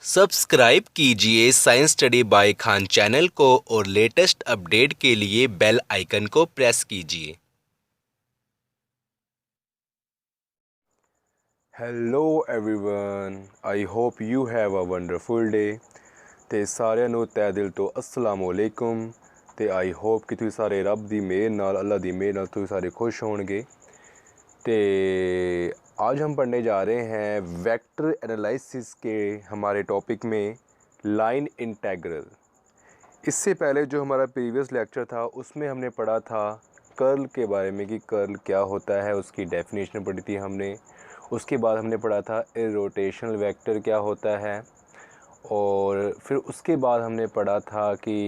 Subscribe कीजिए science study bye Khan channel को और लेटेस्ट अपडेट के लिए बेल आइकन को प्रेस कीजिए। Hello everyone, I hope you have a wonderful day. ਤੇ ਸਾਰਿਆਂ ਨੂੰ ਤਹਿ ਦਿਲ ਤੋਂ ਅਸਲਾਮ ਅਲੈਕੁਮ। ਤੇ ਆਈ ਹੋਪ ਕਿ ਤੁਸੀਂ ਸਾਰੇ ਰੱਬ ਦੀ ਮਿਹਰ ਨਾਲ, अल्लाह ਦੀ ਮਿਹਰ ਨਾਲ ਤੁਸੀਂ ਸਾਰੇ खुश होंगे। तो आज हम पढ़ने जा रहे हैं वेक्टर एनालिसिस के हमारे टॉपिक में लाइन इंटेग्रल। इससे पहले जो हमारा प्रीवियस लेक्चर था उसमें हमने पढ़ा था कर्ल के बारे में कि कर्ल क्या होता है, उसकी डेफिनेशन पढ़ी थी हमने। उसके बाद हमने पढ़ा था रोटेशनल वेक्टर क्या होता है, और फिर उसके बाद हमने पढ़ा था कि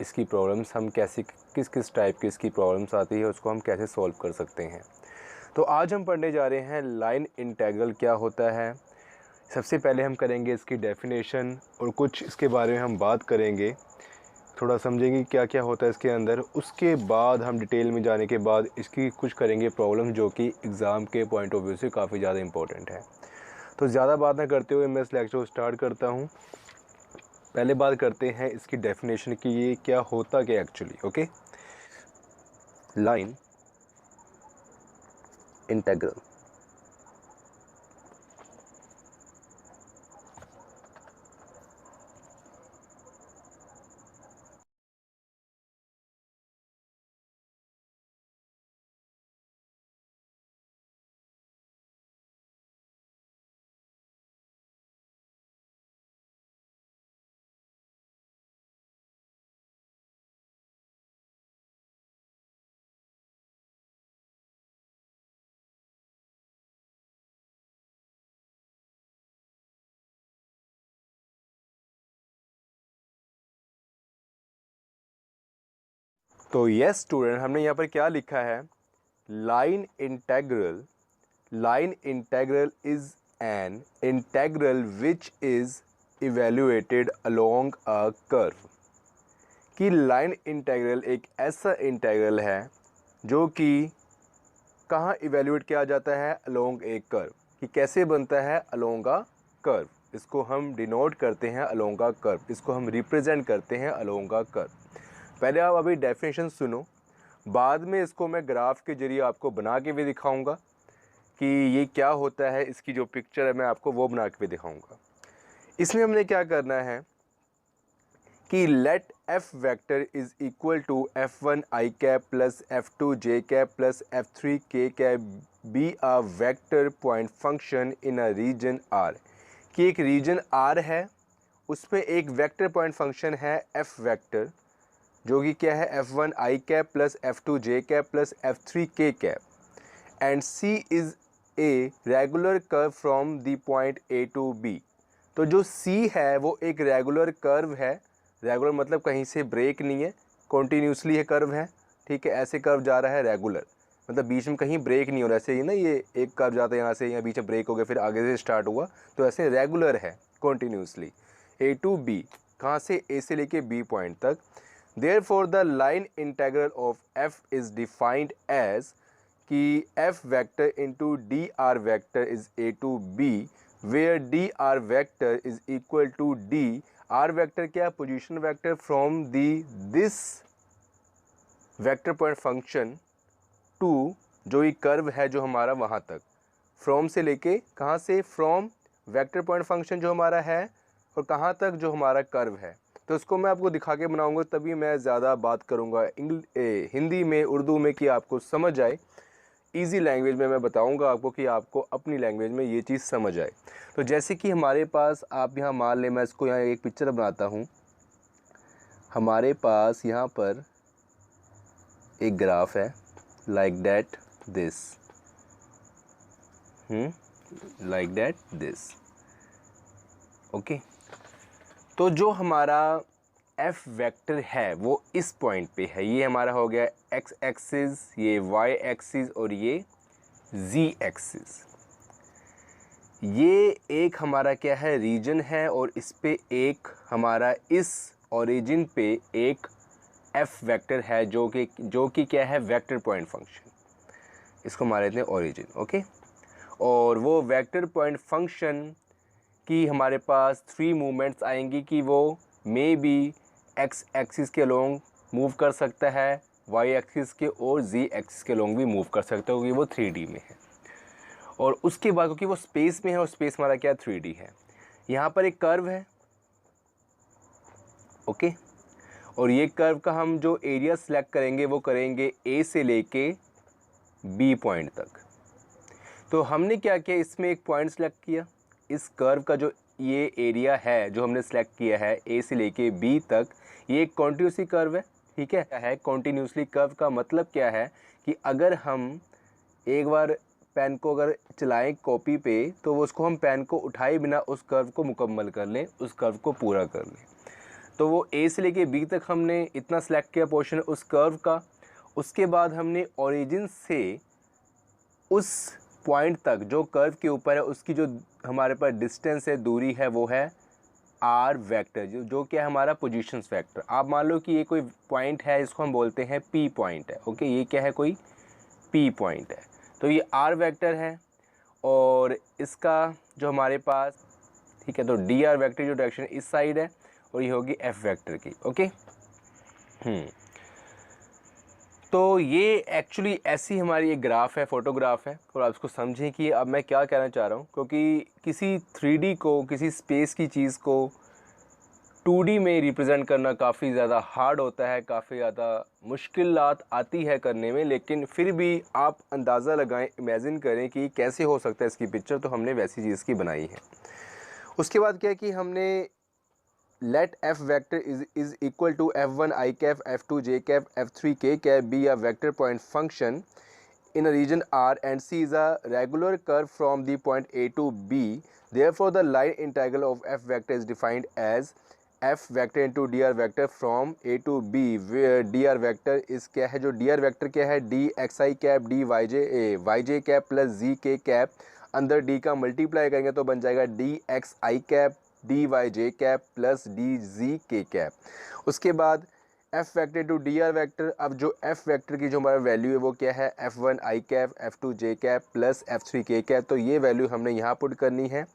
इसकी प्रॉब्लम्स हम कैसे, किस किस टाइप की इसकी प्रॉब्लम्स आती है, उसको हम कैसे सॉल्व कर सकते हैं। तो आज हम पढ़ने जा रहे हैं लाइन इंटेग्रल क्या होता है। सबसे पहले हम करेंगे इसकी डेफिनेशन और कुछ इसके बारे में हम बात करेंगे, थोड़ा समझेंगे क्या क्या होता है इसके अंदर। उसके बाद हम डिटेल में जाने के बाद इसकी कुछ करेंगे प्रॉब्लम जो कि एग्ज़ाम के पॉइंट ऑफ व्यू से काफ़ी ज़्यादा इंपॉर्टेंट है। तो ज़्यादा बात ना करते हुए मैं इस लेक्चर को स्टार्ट करता हूँ। पहले बात करते हैं इसकी डेफिनेशन की, ये क्या होता क्या एक्चुअली। ओके, लाइन इंटेग्रल तो यस स्टूडेंट, हमने यहाँ पर क्या लिखा है, line integral. Line integral is an integral which is evaluated along a curve. कि लाइन इंटेग्रल एक ऐसा इंटेग्रल है जो कि कहाँ इवेल्युएट किया जाता है, अलोंग ए कर्व। कि कैसे बनता है, अलोंग अ कर्व। इसको हम डिनोट करते हैं अलोंग अ कर्व, इसको हम रिप्रेजेंट करते हैं अलोंग अ कर्व। पहले आप अभी डेफिनेशन सुनो, बाद में इसको मैं ग्राफ के जरिए आपको बना के भी दिखाऊंगा कि ये क्या होता है। इसकी जो पिक्चर है मैं आपको वो बना के भी दिखाऊंगा। इसमें हमने क्या करना है कि let F vector is equal to f1 i cap plus f2 j cap plus f3 k cap be a vector point function in a region r। कि एक रीजन r है, उसमें एक वेक्टर पॉइंट फंक्शन है f vector, जो कि क्या है f1 i cap plus f2 j cap plus f3 k cap, and c is a regular curve from the point a to b। तो जो c है वो एक रेगुलर कर्व है। रेगुलर मतलब कहीं से ब्रेक नहीं है, कॉन्टीन्यूसली है कर्व है। ठीक है, ऐसे कर्व जा रहा है रेगुलर, मतलब बीच में कहीं ब्रेक नहीं हो रहा। ऐसे ही ना, ये एक कर्व जाता है यहाँ से, यहाँ बीच में ब्रेक हो गया फिर आगे से स्टार्ट हुआ, तो ऐसे रेगुलर है कॉन्टीन्यूसली। ए टू बी, कहाँ से, ए से लेके बी पॉइंट तक। Therefore the line integral of f is defined as कि f vector into dr vector is a to b, where dr vector is equal to d, r vector क्या, position vector from the this vector point function to, जो ये curve है जो हमारा वहाँ तक, from से लेके कहाँ से, फ्रॉम वेक्टर पॉइंट फंक्शन जो हमारा है और कहाँ तक, जो हमारा कर्व है। तो इसको मैं आपको दिखा के बनाऊंगा, तभी मैं ज़्यादा बात करूंगा हिंदी में, उर्दू में, कि आपको समझ आए। इजी लैंग्वेज में मैं बताऊंगा आपको कि आपको अपनी लैंग्वेज में ये चीज़ समझ आए। तो जैसे कि हमारे पास, आप यहाँ मान लें, मैं इसको यहाँ एक पिक्चर बनाता हूँ। हमारे पास यहाँ पर एक ग्राफ है, like that this, like that this. Okay, तो जो हमारा एफ वेक्टर है वो इस पॉइंट पे है। ये हमारा हो गया एक्स एक्सिस, ये वाई एक्सिस और ये जी एक्सिस। ये एक हमारा क्या है, रीजन है, और इस पे एक हमारा इस ओरिजिन पे एक एफ वेक्टर है जो कि क्या है, वेक्टर पॉइंट फंक्शन। इसको मान लेते हैं ओरिजिन। ओके, और वो वेक्टर पॉइंट फंक्शन कि हमारे पास 3 मूवमेंट्स आएंगी कि वो मे बी एक्स एक्सिस के अलोंग मूव कर सकता है, वाई एक्सिस के और जी एक्सिस के अलोंग भी मूव कर सकता है, क्योंकि वो 3D में है। और उसके बाद क्योंकि वो स्पेस में है और स्पेस हमारा क्या 3D है। यहाँ पर एक कर्व है, ओके, और ये कर्व का हम जो एरिया सेलेक्ट करेंगे वो करेंगे ए से लेके बी पॉइंट तक। तो हमने क्या किया, इसमें एक पॉइंट सेलेक्ट किया, इस कर्व का जो ये एरिया है जो हमने सेलेक्ट किया है ए से लेके बी तक, ये एक कॉन्टिन्यूसली कर्व है, ठीक है। कॉन्टिन्यूसली कर्व का मतलब क्या है कि अगर हम एक बार पेन को अगर चलाएं कॉपी पे तो वो उसको हम पेन को उठाए बिना उस कर्व को मुकम्मल कर लें, उस कर्व को पूरा कर लें। तो वो ए से लेके बी तक हमने इतना सेलेक्ट किया पोर्शन उस कर्व का। उसके बाद हमने ओरिजिन से उस पॉइंट तक जो कर्व के ऊपर है उसकी जो हमारे पास डिस्टेंस है, दूरी है, वो है आर वेक्टर, जो क्या है हमारा पोजीशंस वेक्टर। आप मान लो कि ये कोई पॉइंट है, इसको हम बोलते हैं पी पॉइंट है, ओके, ये क्या है, कोई पी पॉइंट है। तो ये आर वेक्टर है और इसका जो हमारे पास, ठीक है, तो डी आर वेक्टर जो डायरेक्शन इस साइड है और ये होगी एफ वेक्टर की, ओके। तो ये एक्चुअली ऐसी हमारी एक ग्राफ है, फोटोग्राफ है, और आप इसको समझें कि अब मैं क्या कहना चाह रहा हूँ, क्योंकि किसी 3D को, किसी स्पेस की चीज़ को 2D में रिप्रेजेंट करना काफ़ी ज़्यादा हार्ड होता है, काफ़ी ज़्यादा मुश्किलात आती है करने में, लेकिन फिर भी आप अंदाज़ा लगाएं, इमेजिन करें कि कैसे हो सकता है इसकी पिक्चर, तो हमने वैसी चीज़ की बनाई है। उसके बाद क्या है कि हमने let f vector is equal to f1 I cap, f2 j cap, f3 k cap be a vector point function in a region R and C is a regular curve from the point A to B. Therefore, the line integral of f vector is defined as f vector into dr vector from A to B, where dr vector is क्या है, जो dr vector क्या है, d xi cap d yj cap plus z k cap, अंदर d का multiply करेंगे तो बन जाएगा d xi cap D Y J cap plus D Z K cap. उसके बाद F vector to D R vector. अब जो एफ वैक्टर की जो हमारा वैल्यू है वो क्या है, F one I cap, F two J cap plus F three K cap. तो ये वैल्यू हमने यहाँ पुट करनी है।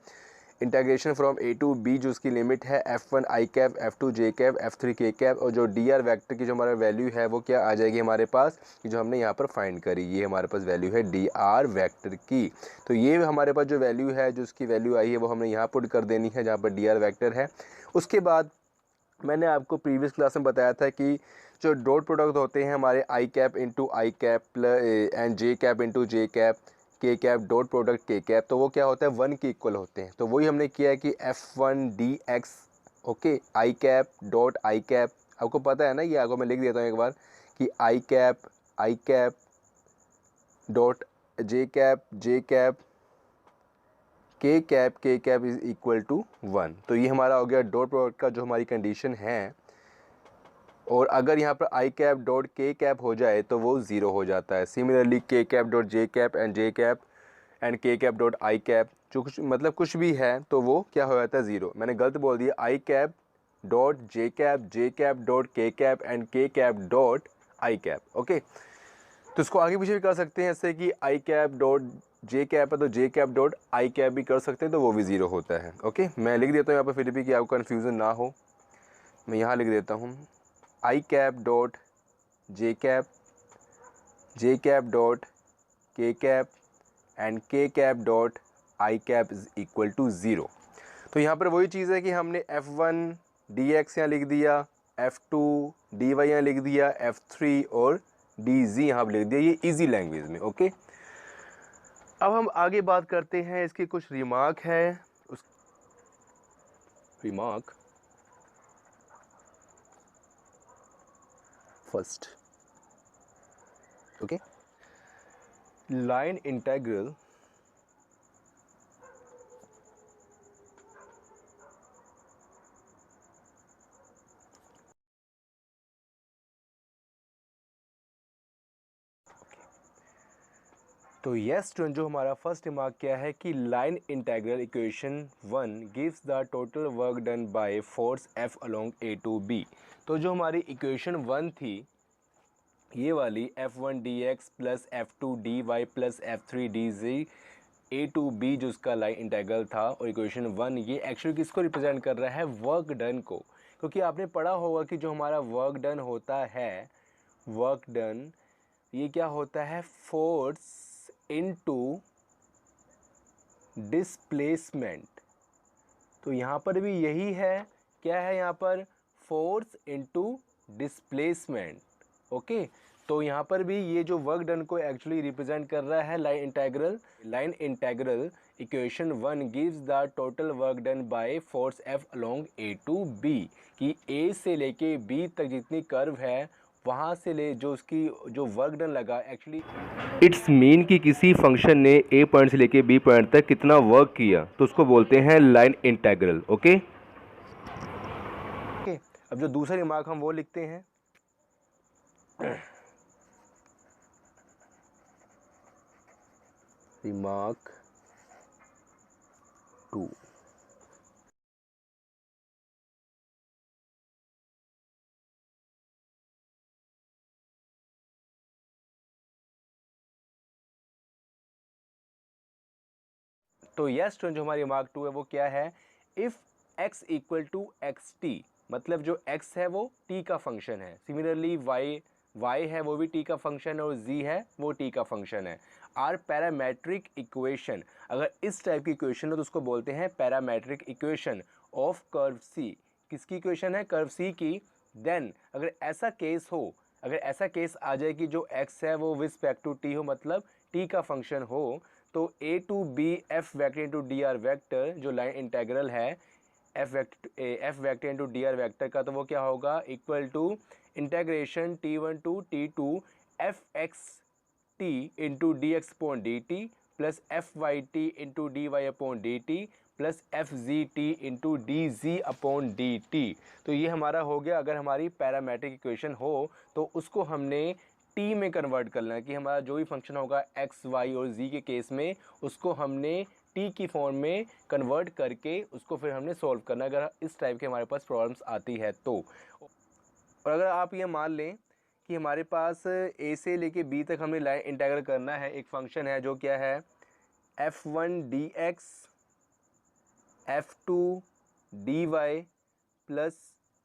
Integration from A to B जो उसकी लिमिट है F one I cap, F two J cap, F three K cap, और जो डी आर वैक्टर की जो हमारा वैल्यू है वो क्या आ जाएगी हमारे पास, कि जो हमने यहाँ पर फाइंड करी, ये हमारे पास वैल्यू है डी आर वैक्टर की। तो ये हमारे पास जो वैल्यू है, जो उसकी वैल्यू आई है वो हमने यहाँ पुट कर देनी है जहाँ पर डी आर वैक्टर है। उसके बाद मैंने आपको प्रीवियस क्लास में बताया था कि जो डॉट प्रोडक्ट होते हैं हमारे I cap into I cap plus and J cap into J cap, K cap dot product K cap, तो वो क्या होता है 1 के इक्वल होते हैं। तो वही हमने किया है कि f1 dx, okay, I cap dot I cap, आपको पता है ना, ये आपको मैं लिख देता हूँ एक बार कि आई cap dot J cap K cap is equal to 1। तो ये हमारा हो गया डॉट प्रोडक्ट का जो हमारी कंडीशन है। और अगर यहाँ पर आई कैप डॉट के कैप हो जाए तो वो ज़ीरो हो जाता है। सिमिलरली के cap dot J cap and K cap dot I cap, जो कुछ मतलब कुछ भी है तो वो क्या हो जाता है, ज़ीरो। मैंने गलत बोल दिया, I cap dot J cap dot K cap and K cap dot I cap, okay. तो इसको आगे पीछे भी कर सकते हैं, ऐसे कि आई कैप डॉट जे कैप है तो जे कैप डॉट आई कैप भी कर सकते हैं, तो वो भी ज़ीरो होता है, ओके। मैं लिख देता हूँ यहाँ पर फिर भी कि आपको कन्फ्यूज़न ना हो। मैं यहाँ लिख देता हूँ I cap dot J cap dot K cap and K cap dot I cap is equal to 0। तो यहाँ पर वही चीज़ है कि हमने f1 dx यहाँ लिख दिया, f2 dy यहाँ लिख दिया, f3 और dz यहाँ पर लिख दिया, ये इजी लैंग्वेज में, ओके। अब हम आगे बात करते हैं, इसकी कुछ रिमार्क है। उस remark first, okay, line integral तो यस स्टूडेंट, जो हमारा फर्स्ट रिमार्क क्या है कि line integral equation 1 gives the total work done by force F along A to B। तो जो हमारी इक्वेशन 1 थी ये वाली, F1 dx plus F2 dy plus F3 dz A to B जो उसका लाइन इंटीग्रल था, और इक्वेशन 1 ये एक्चुअली किसको रिप्रेजेंट कर रहा है, वर्क डन को। क्योंकि आपने पढ़ा होगा कि जो हमारा वर्क डन होता है, वर्क डन ये क्या होता है, फोर्स इनटू डिस्प्लेसमेंट। तो यहाँ पर भी यही है, क्या है यहाँ पर, फोर्स इनटू डिस्प्लेसमेंट। ओके, तो यहाँ पर भी ये जो वर्क डन को एक्चुअली रिप्रेजेंट कर रहा है line integral. Line integral equation 1 gives the total work done by force F along A to B, कि ए से लेके बी तक जितनी कर्व है वहाँ से ले जो उसकी जो वर्क डन लगा एक्चुअली इट्स मीन कि किसी फंक्शन ने ए पॉइंट से लेके बी पॉइंट तक कितना वर्क किया, तो उसको बोलते हैं लाइन इंटीग्रल। ओके, अब जो दूसरा रिमार्क हम वो लिखते हैं, रिमार्क 2। तो यस स्टूडेंट, जो हमारी रिमार्क 2 है वो क्या है, if x equal to X T, मतलब जो x है वो t का फंक्शन है, सिमिलरली y है वो भी t का फंक्शन है, और z है वो t का फंक्शन है। आर पैरामेट्रिक इक्वेशन, अगर इस टाइप की इक्वेशन हो तो उसको बोलते हैं parametric equation of curve c। किसकी इक्वेशन है, कर्व c की। देन अगर ऐसा केस हो, अगर ऐसा केस आ जाए कि जो x है वो विद रिस्पेक्ट टू t हो, मतलब t का फंक्शन हो, तो A to B F vector into D R vector जो लाइन इंटीग्रल है F vector into D R vector का, तो वो क्या होगा, equal to integration t1 to t2 F X T into D X upon D T plus F Y T into D Y upon D T plus F Z T into D Z upon D T. तो ये हमारा हो गया, अगर हमारी parametric equation हो तो उसको हमने टी में कन्वर्ट करना है, कि हमारा जो भी फंक्शन होगा एक्स वाई और जी के केस में उसको हमने टी की फॉर्म में कन्वर्ट करके उसको फिर हमने सॉल्व करना, अगर इस टाइप के हमारे पास प्रॉब्लम्स आती है तो। और अगर आप ये मान लें कि हमारे पास ए से लेके बी तक हमें लाइन इंटीग्रल करना है, एक फंक्शन है जो क्या है f1 dx f2 dy plus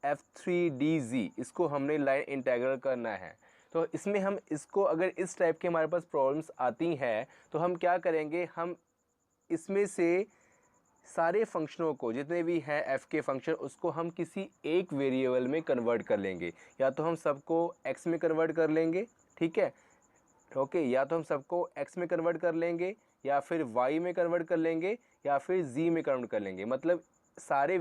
f3 dz, इसको हमने लाइन इंटीग्रल करना है। तो इसमें हम इसको, अगर इस टाइप के हमारे पास प्रॉब्लम्स आती हैं तो हम क्या करेंगे, हम इसमें से सारे फंक्शनों को, जितने भी हैं f के फंक्शन, उसको हम किसी एक वेरिएबल में कन्वर्ट कर लेंगे। या तो हम सबको x में कन्वर्ट कर लेंगे, ठीक है, ओके, या तो हम सबको x में कन्वर्ट कर लेंगे, या फिर y में कन्वर्ट कर लेंगे, या फिर z में कन्वर्ट कर लेंगे। मतलब सारे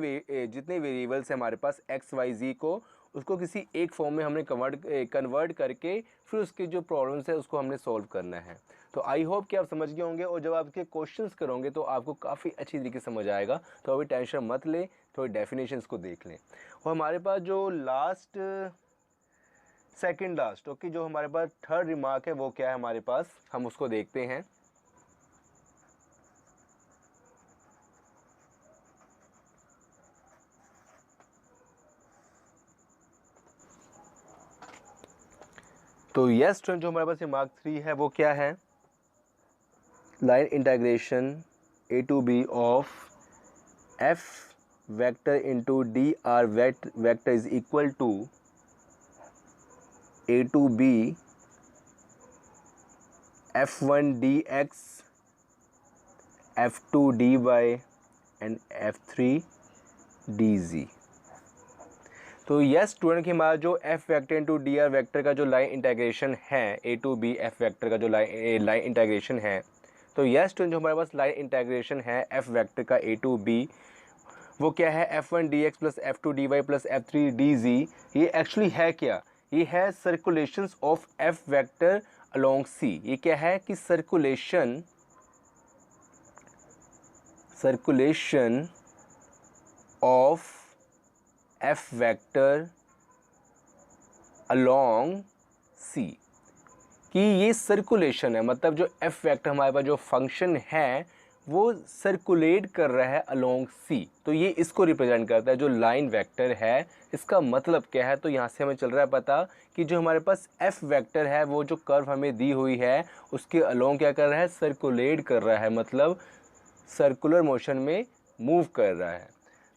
जितने वेरिएबल्स हैं हमारे पास x y z को, उसको किसी एक फॉर्म में हमने कन्वर्ट करके फिर उसके जो प्रॉब्लम्स है उसको हमने सॉल्व करना है। तो आई होप कि आप समझ गए होंगे, और जब आप इसके क्वेश्चंस करोगे तो आपको काफ़ी अच्छी तरीके से समझ आएगा। तो अभी टेंशन मत लें, थोड़ी डेफिनेशंस को देख लें। और हमारे पास जो सेकंड लास्ट ओके, जो हमारे पास थर्ड रिमार्क है वो क्या है हमारे पास, हम उसको देखते हैं। तो यस स्टूडेंट, जो हमारे पास रिमार्क 3 है वो क्या है, line integration A to B of F vector into D R vector is equal to A to B f1 dx f2 dy and f3 dz। तो यस स्टूडेंट, कि हमारा जो f vector into D R vector का जो line integration है, A to B F vector का जो line integration है, तो यस स्टूडेंट, जो हमारे पास लाइन इंटीग्रेशन है f वेक्टर का ए टू बी, वो क्या है, f1 dx plus f2 dy plus f3 dz। ये एक्चुअली है क्या, ये है circulations of f vector along c। ये क्या है कि circulation of f vector along c, कि ये सर्कुलेशन है, मतलब जो f वेक्टर हमारे पास जो फंक्शन है वो सर्कुलेट कर रहा है अलोंग सी, तो ये इसको रिप्रेजेंट करता है जो लाइन वेक्टर है। इसका मतलब क्या है, तो यहाँ से हमें चल रहा है पता कि जो हमारे पास एफ वेक्टर है वो जो कर्व हमें दी हुई है उसके अलोंग क्या कर रहा है, सर्कुलेट कर रहा है, मतलब सर्कुलर मोशन में मूव कर रहा है।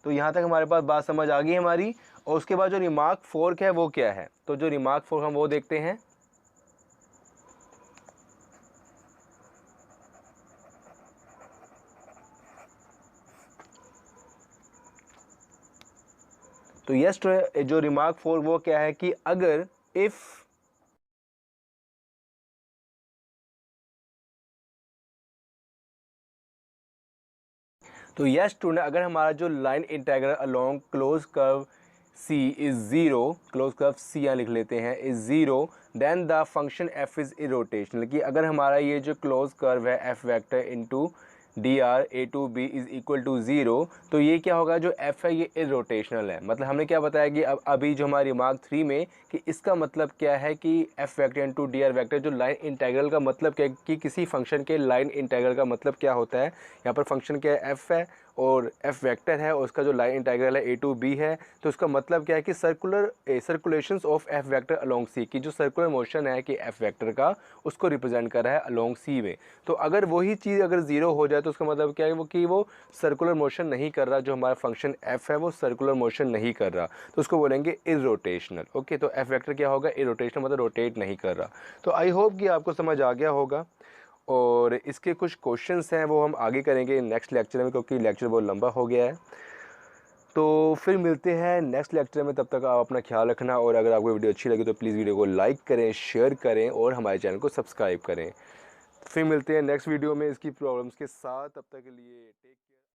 तो यहाँ तक हमारे पास बात समझ आ गई हमारी। और उसके बाद जो रिमार्क फोर्क है वो क्या है, तो जो रिमार्क फोर्क हम वो देखते हैं। तो यस, जो रिमार्क फोर वो क्या है कि अगर इफ तो यस स्टूडेंट, अगर हमारा जो line integral along close curve C is zero, close curve C यहाँ लिख लेते हैं is zero, then the function F is irrotational. कि अगर हमारा ये जो क्लोज कर्व है F vector into D R A to B is equal to zero, तो ये क्या होगा, जो एफ है ये इरोटेशनल है। मतलब हमने क्या बताया कि अब अभी जो हमारी रिमार्क 3 में कि इसका मतलब क्या है कि F vector into D R vector जो लाइन इंटेग्रल का मतलब क्या है कि किसी फंक्शन के लाइन इंटेग्रल का मतलब क्या होता है। यहाँ पर फंक्शन क्या है, एफ है और एफ वेक्टर है और उसका जो लाइन इंटेग्रल है ए टू बी है, तो उसका मतलब क्या है कि circulations of F vector along C, की जो सर्कुलर मोशन है कि एफ वेक्टर का उसको रिप्रेजेंट कर रहा है अलोंग सी में। तो अगर वही चीज़ अगर ज़ीरो हो जाए तो उसका मतलब क्या है वो कि वो सर्कुलर मोशन नहीं कर रहा, जो हमारा फंक्शन एफ है वो सर्कुलर मोशन नहीं कर रहा, तो उसको बोलेंगे इरोटेशनल। ओके, तो एफ वेक्टर क्या होगा, इरोटेशनल, मतलब रोटेट नहीं कर रहा। तो आई होप कि आपको समझ आ गया होगा। और इसके कुछ क्वेश्चंस हैं वो हम आगे करेंगे नेक्स्ट लेक्चर में, क्योंकि लेक्चर बहुत लंबा हो गया है। तो फिर मिलते हैं नेक्स्ट लेक्चर में, तब तक आप अपना ख्याल रखना। और अगर आपको वीडियो अच्छी लगी तो प्लीज़ वीडियो को लाइक करें, शेयर करें और हमारे चैनल को सब्सक्राइब करें। फिर मिलते हैं नेक्स्ट वीडियो में इसकी प्रॉब्लम्स के साथ। तब तक के लिए टेक